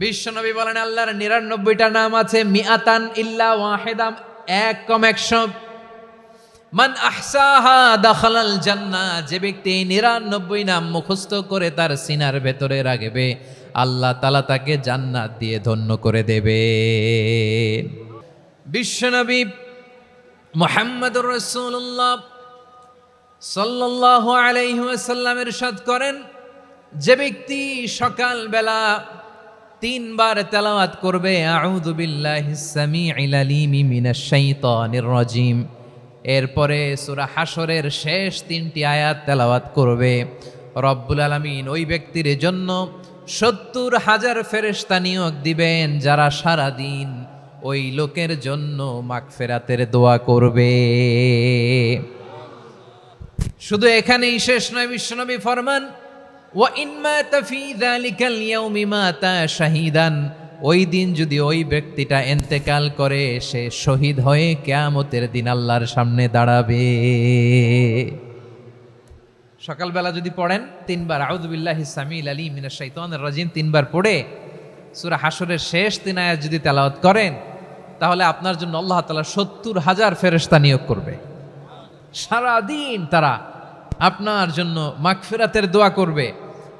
বিশ্বনবী বলেন আল্লাহর ৯৯টা নাম আছে, মিআতান ইল্লা ওয়াহিদাম, এক কম ১০০। মান আহসাহা দাখালাল জান্নাহ, যে ব্যক্তি ৯৯ নাম মুখস্থ করে তার সিনার ভেতরে রাখবে, আল্লাহ তাআলা তাকে জান্নাত দিয়ে ধন্য করে দেবে। বিশ্বনবী মুহাম্মদুর রাসূলুল্লাহ সাল্লাল্লাহু আলাইহি ওয়াসাল্লাম ইরশাদ করেন, যে ব্যক্তি সকালবেলা ৩ বার তেলাওয়াত করবে আউযু বিল্লাহিস সামিউল আলিম মিনাশ শাইতানির রাজিম, এরপরে সূরা হাশরের শেষ ৩টি আয়াত তেলাওয়াত করবে, রব্বুল আলামিন ওই ব্যক্তির জন্য ৭০,০০০ ফেরেশতা নিয়োগ দিবেন যারা সারা দিন ওই লোকের জন্য মাগফিরাতের দোয়া করবে। শুধু এখানেই শেষ নয়, বিশ্বনবী ফরমান ওয়া ইন মাতা ফি যালিকাল ইয়াউমি মাতা শাহীদান, ওই দিন যদি ওই ব্যক্তিটা ইন্তেকাল করে সে শহীদ হয়ে কিয়ামতের দিন আল্লাহর সামনে দাঁড়াবে। সকালবেলা যদি পড়েন ৩ বার আউযু বিল্লাহিস সামিউল আলিম মিনাশ শাইতানির রাজিম ৩ বার পড়ে সূরা হাশরের শেষ ৩ আয়াত যদি তেলাওয়াত করেন, তাহলে আপনার জন্য আল্লাহ তাআলা ৭০,০০০ ফেরেশতা নিয়োগ করবে। সারা দিন তারা আপনার জন্য মাগফিরাতের দোয়া করবে,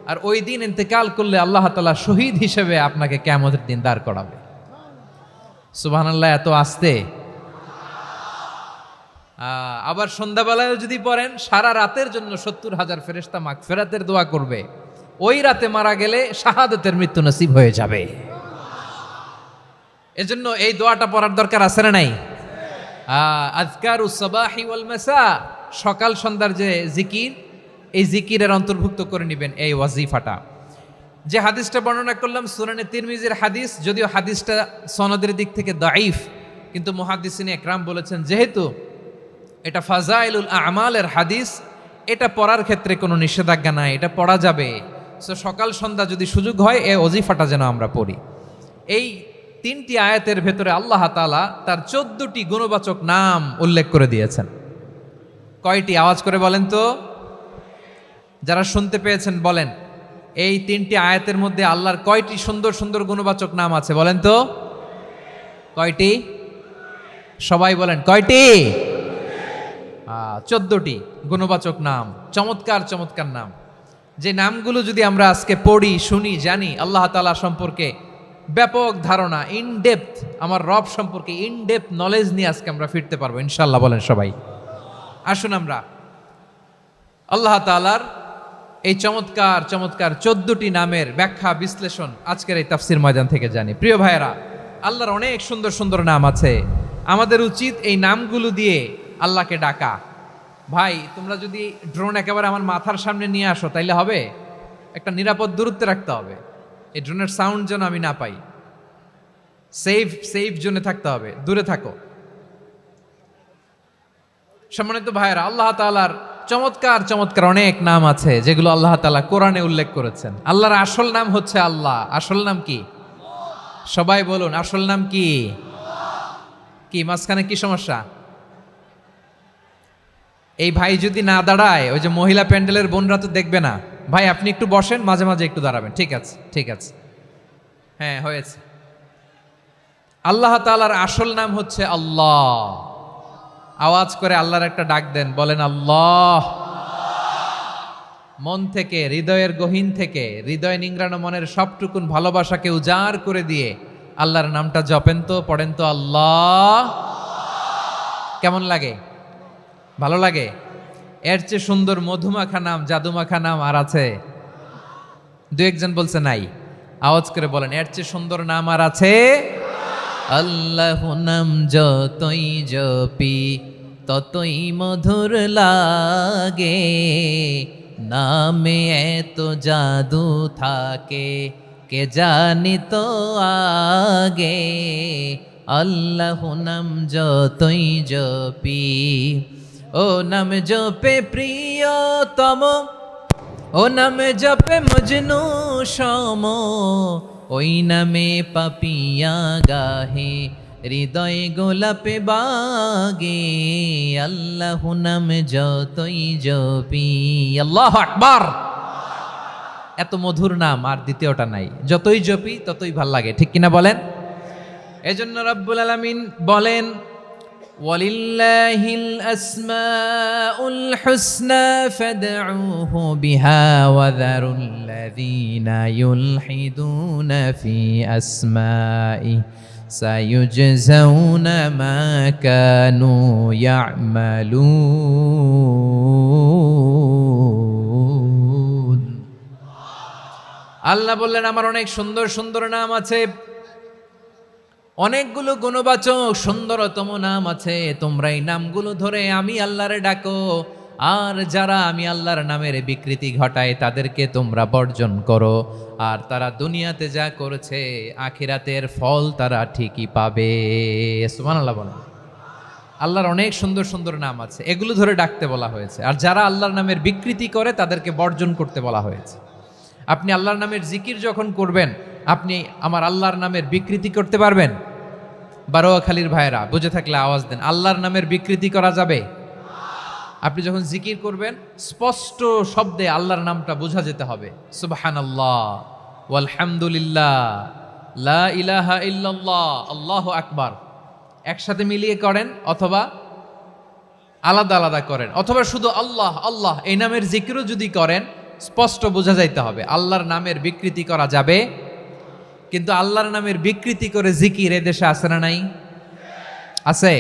আর ওই দিন ইন্তেকাল করলে আল্লাহ তাআলা শহীদ হিসেবে আপনাকে কিয়ামতের দিন দাঁড় করাবে। সুবহানাল্লাহ, এত আস্তে। আবার সন্ধ্যাবেলায় যদি পড়েন, সারা রাতের জন্য ৭০,০০০ ফেরেশতা মাগফিরাতের দোয়া করবে। ওই রাতে মারা গেলে শাহাদাতের মৃত্যু নসিব হয়ে যাবে। এজন্য এই দোয়াটা পড়ার দরকার আছে না নাই? আযকারুস সাবাহি ওয়াল মাসা, সকাল সন্ধ্যার যে জিকির, এই জিকিরের অন্তর্ভুক্ত করে নেবেন এই ওয়াজিফাটা। যে হাদিসটা বর্ণনা করলাম সুনানে তিরমিজির হাদিস, যদিও হাদিসটা সনদের দিক থেকে দাঈফ, কিন্তু মুহাদ্দিসিনে একরাম বলেছেন যেহেতু এটা ফাজাইলুল আমালের হাদিস, এটা পড়ার ক্ষেত্রে কোনো নিষেধাজ্ঞা নাই, এটা পড়া যাবে। সো সকাল সন্ধ্যা যদি সুযোগ হয় এই ওয়াজিফাটা যেন আমরা পড়ি। এই ৩টি আয়াতের ভেতরে আল্লাহ তাআলা তার ১৪টি গুণবাচক নাম উল্লেখ করে দিয়েছেন। কয়টি? আওয়াজ করে বলেন তো, যারা শুনতে পেয়েছেন বলেন, এই ৩টি আয়াতের মধ্যে আল্লাহর কয়টি সুন্দর সুন্দর গুণবাচক নাম আছে বলেন তো? কয়টি? সবাই বলেন কয়টি? ১৪টি গুণবাচক নাম, চমৎকার চমৎকার নাম। যে নামগুলো যদি আমরা আজকে পড়ি, শুনি, জানি, আল্লাহ তাআলা সম্পর্কে ব্যাপক ধারণা, ইনডেপথ, আমার রব সম্পর্কে ইনডেপথ নলেজ নিয়ে আজকে আমরা ফিরতে পারবো ইনশাআল্লাহ। বলেন সবাই। আসুন আমরা আল্লাহ তাআলার এই চমৎকার চমৎকার ১৪টি নামের ব্যাখ্যা বিশ্লেষণ আজকের এই তাফসীর ময়দান থেকে জানি। প্রিয় ভাইয়েরা, আল্লাহর অনেক সুন্দর সুন্দর নাম আছে, আমাদের উচিত এই নামগুলো দিয়ে আল্লাহকে ডাকা। ভাই, তোমরা যদি ড্রোন একেবারে আমার মাথার সামনে নিয়ে আসো তাইলে হবে? একটা নিরাপদ দূরত্বে রাখতে হবে, এই ড্রোনের সাউন্ড যেন আমি না পাই। সেফ জোনে থাকতে হবে, দূরে থাকো। সম্মানিত ভাইয়েরা, আল্লাহ তাআলার চমৎকার চমৎকার অনেক নাম আছে যেগুলো আল্লাহ তাআলা কোরআনে উল্লেখ করেছেন। আল্লাহর আসল নাম হচ্ছে আল্লাহ। আসল নাম কি? সবাই বলুন, আসল নাম কি? কি মাঝখানে কি সমস্যা? এই ভাই যদি না দাঁড়ায়, ওই যে মহিলা প্যান্ডেলের বোনরা তো দেখবে না। ভাই আপনি একটু বসেন, মাঝে মাঝে একটু দাঁড়াবেন। ঠিক আছে, ঠিক আছে, হ্যাঁ হয়েছে। আল্লাহ তাআলার আসল নাম হচ্ছে আল্লাহ। আওয়াজ করে আল্লাহর একটা ডাক দেন, বলেন আল্লাহ। মন থেকে, হৃদয়ের গহীন থেকে, হৃদয় নিংড়ানো মনের সবটুকুন ভালোবাসাকে উজাড় করে দিয়ে আল্লাহর নামটা জপেন তো, পড়েন তো আল্লাহ। কেমন লাগে? ভালো লাগে? এর চেয়ে সুন্দর মধুমাখা নাম, জাদুমাখা নাম আর আছে? দু একজন বলছে নাই। আওয়াজ করে বলেন, এর চেয়ে সুন্দর নাম আর আছে? আল্লাহ নাম যতই জপি ততই মধুর লাগে, নামে এত জাদু থাকে কে জানি তো আগে। আল্লাহ নাম যতই জপি, ও নাম জপে প্রিয়তম, ও নামে জপে মজনু সম, ওই নামে পাপিয়া গাহে হৃদয় গোলাপে বাগে। আল্লাহ নাম যতই জপি। আল্লাহু আকবার। এত মধুর নাম আর দ্বিতীয়টা নাই, যতই জপি ততই ভাল লাগে, ঠিক কিনা বলেন? এজন্য রব্বুল আলামিন বলেন ওয়ালিল্লাহিল আসমাউল হুসনা ফাদউহু বিহা ওয়া যারুল্লাযীনা ইউলহিদুনা ফি আসমাই সায়ুজজাউনা মা কানু ইয়া'মালুন। আল্লাহ বললেন আমার অনেক সুন্দর সুন্দর নাম আছে, অনেকগুলো গুণবাচক সুন্দরতম নাম আছে, তোমরা এই নামগুলো ধরে আমি আল্লাহরে ডাকো, আর যারা আমি আল্লাহর নামের বিকৃতি ঘটায় তাদেরকে তোমরা বর্জন করো, আর তারা দুনিয়াতে যা করেছে আখিরাতের ফল তারা ঠিকই পাবে। সুবহানাল্লাহ বলেন। আল্লাহর অনেক সুন্দর সুন্দর নাম আছে, এগুলো ধরে ডাকতে বলা হয়েছে, আর যারা আল্লাহর নামের বিকৃতি করে তাদেরকে বর্জন করতে বলা হয়েছে। আপনি আল্লাহর নামের জিকির যখন করবেন, আপনি আমার আল্লাহর নামের বিকৃতি করতে পারবেন? বারোয়াখালীর ভাইরা বুঝে থাকলে আওয়াজ দেন, আল্লাহর নামের বিকৃতি করা যাবে? আপনি যখন জিকির করবেন স্পষ্ট শব্দে আল্লাহর নামটা বোঝা যেতে হবে। সুবহানাল্লাহ ওয়ালহামদুলিল্লাহ লা ইলাহা ইল্লাল্লাহ আল্লাহু আকবার একসাথে মিলিয়ে করেন, অথবা আলাদা আলাদা করেন, অথবা শুধু আল্লাহ আল্লাহ এই নামের জিকিরও যদি করেন স্পষ্ট বোঝা যাইতে হবে। আল্লাহর নামের বিকৃতি করা যাবে, কিন্তু আল্লাহর নামের বিকৃতি করে জিকির এদেশে আছে না নাই? আছে।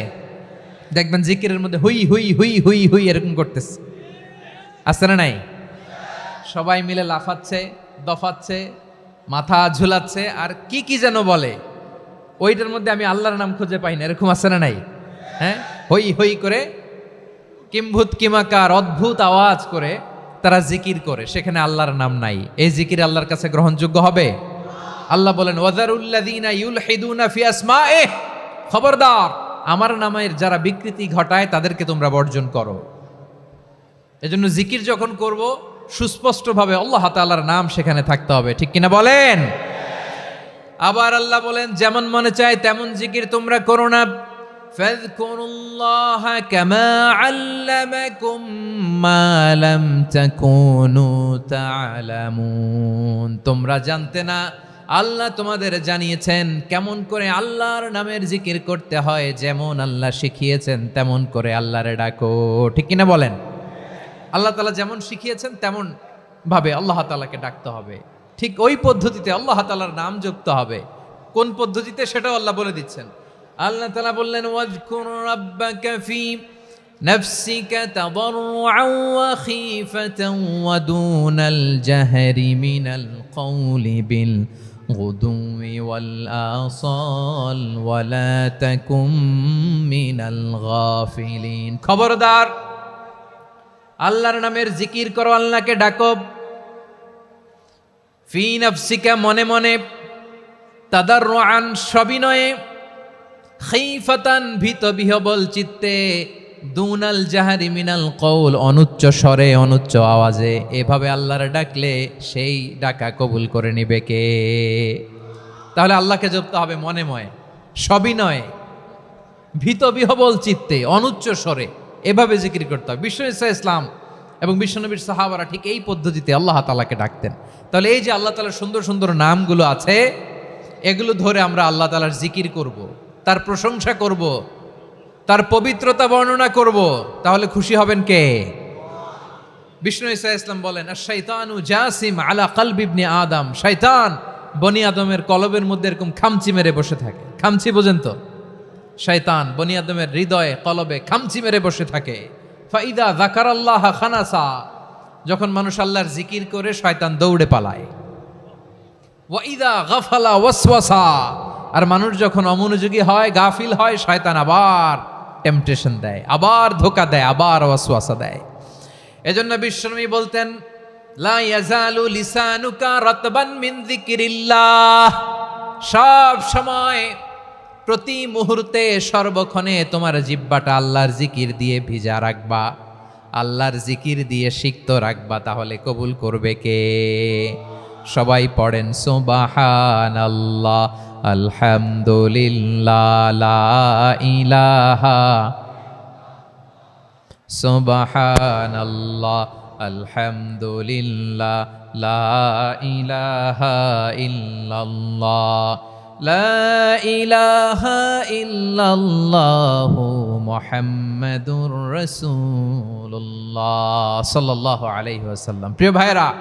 দেখবেন জিকিরের মধ্যে হুই হুই হুই হুই হুই এরকম করতেছে, আছে না নাই? সবাই মিলে লাফাচ্ছে, দফাচ্ছে, মাথা ঝুলাচ্ছে, আর কি কি যেন বলে, ওইটার মধ্যে আমি আল্লাহর নাম খুঁজে পাই না, এরকম আছে না নাই? হ্যাঁ, হই হই করে কিম্ভূত কিমাকার অদ্ভুত আওয়াজ করে তারা জিকির করে, সেখানে আল্লাহর নাম নাই। এই জিকির আল্লাহর কাছে গ্রহণযোগ্য হবে? আল্লাহ বলেন ওয়াযারুল্লাযীনা ইউলহিদুনা ফি আসমাইহি, খবরদার আমার নামের যারা বিকৃতি ঘটায় তাদেরকে তোমরা বর্জন করো। এজন্য জিকির যখন করব সুস্পষ্টভাবে আল্লাহ তাআলার নাম সেখানে থাকতে হবে, ঠিক কিনা বলেন? আবার আল্লাহ বলেন যেমন মনে চায় তেমন জিকির তোমরা করো না। ফাযকুরুল্লাহা কামা আল্লামাকুম মা লাম তাকুনু তা'লামুন, তোমরা জানতে না, আল্লাহ তোমাদের জানিয়েছেন কেমন করে আল্লাহর নামের জিকির করতে হয়, যেমন আল্লাহ শিখিয়েছেন তেমন করে আল্লাহরে ডাকো, ঠিক কিনা বলেন? আল্লাহ তাআলা যেমন শিখিয়েছেন তেমন ভাবে আল্লাহ তাআলাকে ডাকতে হবে, ঠিক ওই পদ্ধতিতে আল্লাহ তাআলার নাম যুক্ত হবে। কোন পদ্ধতিতে সেটাও আল্লাহ বলে দিচ্ছেন। আল্লাহ তাআলা বললেন ওয়াযকুর রাব্বাকা ফি নাফসিকা তাদাররুআন ওয়া খীফাতান ওয়া দুনাল জাহরি মিনাল কওলি বিল গুদুই ওয়াল আসাল ওয়া লা তাকুম মিনাল গাফিলিন। খবরদার আল্লাহর নামের জিকির করো, আল্লাহকে ডাকো। ফি নাফসিকা মনে মনে, তাদাররুআন সবিনয়ে, খীফাতান ভীত বিহবল চিত্তে, দুনাল জাহারি মিনাল কওল অনুচ্চ স্বরে অনুচ্চ আওয়াজে। এভাবে আল্লাহর ডাকলে সেই ডাকা কবুল করে নিবে কে? তাহলে আল্লাহকে জপতে হবে মনে মনে, সবিনয়ে, ভীত বিহবল চিত্তে, অনুচ্চ স্বরে, এভাবে জিকির করতে হবে। বিশ্ব ইসলাম এবং বিশ্বনবীর সাহাবারা ঠিক এই পদ্ধতিতে আল্লাহ তাআলাকে ডাকতেন। তাহলে এই যে আল্লাহ তাআলার সুন্দর সুন্দর নামগুলো আছে, এগুলো ধরে আমরা আল্লাহ তাআলার জিকির করব, তার প্রশংসা করব, তার পবিত্রতা বর্ণনা করব, তাহলে খুশি হবেন কে? বিষ্ণু ঈসা ইসলাম বলেন আশ-শাইতানু জাসিম আলা কলবি ইবনে আদম, শয়তান বনি আদমের কলবের মধ্যে এরকম খামচি মেরে বসে থাকে। খামচি বোঝেন তো? শয়তান বনি আদমের হৃদয়ে কলবে খামচি মেরে বসে থাকে। ফাইদা যাকারাল্লাহ খানাসা, যখন মানুষ আল্লাহর জিকির করে শয়তান দৌড়ে পালায়। ওয়াইদা গাফালা ওয়াসওয়াসা, আর মানুষ যখন অমনোযোগী হয়, গাফিল হয়, শয়তান আবার টেম্পটেশন দেয়, আবার ধোঁকা দেয়, আবার ওয়াসওয়াসা দেয়। এজন্য বিশ্বনবী বলতেন লা ইয়াজালু লিসানুকা রাতবান মিন যিকরিল্লাহ, সব সময় প্রতি মুহূর্তে সর্বক্ষণে তোমার জিহ্বাটা আল্লাহর জিকির দিয়ে ভিজা রাখবা, আল্লাহর জিকির দিয়ে সিক্ত রাখবা, তাহলে কবুল করবে কে? সবাই পড়েন সুবহানাল্লাহ আলহামদুলিল্লাহ লা ইলাহা, সুবহানাল্লাহ আলহামদুলিল্লাহ, লা ইলাহা ইল্লাল্লাহ, লা ইলাহা ইল্লাল্লাহ, মুহাম্মাদুর রাসূলুল্লাহ সাল্লাল্লাহু আলাইহি ওয়াসাল্লাম। প্রিয় ভাইরা,